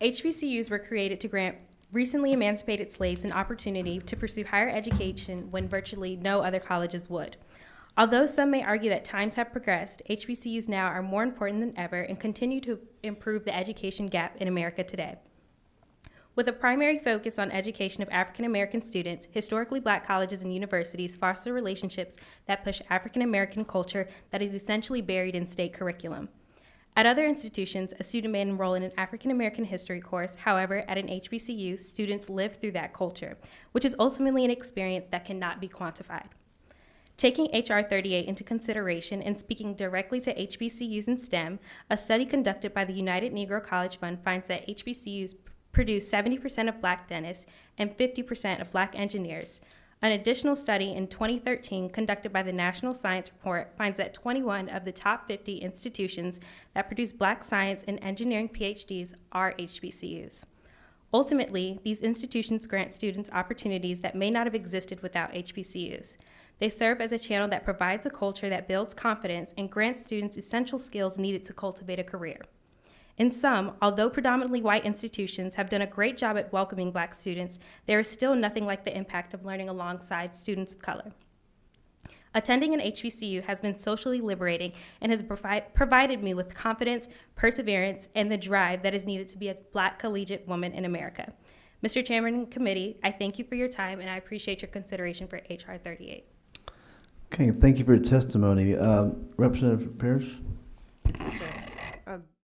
HBCUs were created to grant recently emancipated slaves an opportunity to pursue higher education when virtually no other colleges would. Although some may argue that times have progressed, HBCUs now are more important than ever and continue to improve the education gap in America today. With a primary focus on education of African American students, historically black colleges and universities foster relationships that push African American culture that is essentially buried in state curriculum. At other institutions, a student may enroll in an African American history course. However, at an HBCU, students live through that culture, which is ultimately an experience that cannot be quantified. Taking HR 38 into consideration and speaking directly to HBCUs in STEM, a study conducted by the United Negro College Fund finds that HBCUs produce 70% of black dentists and 50% of black engineers. An additional study in 2013 conducted by the National Science Report finds that 21 of the top 50 institutions that produce black science and engineering PhDs are HBCUs. Ultimately, these institutions grant students opportunities that may not have existed without HBCUs. They serve as a channel that provides a culture that builds confidence and grants students essential skills needed to cultivate a career. In sum, although predominantly white institutions have done a great job at welcoming black students, there is still nothing like the impact of learning alongside students of color. Attending an HBCU has been socially liberating and has provided me with confidence, perseverance, and the drive that is needed to be a black collegiate woman in America. Mr. Chairman and committee, I thank you for your time and I appreciate your consideration for HR 38. Okay, thank you for your testimony. Representative Parrish? Sure.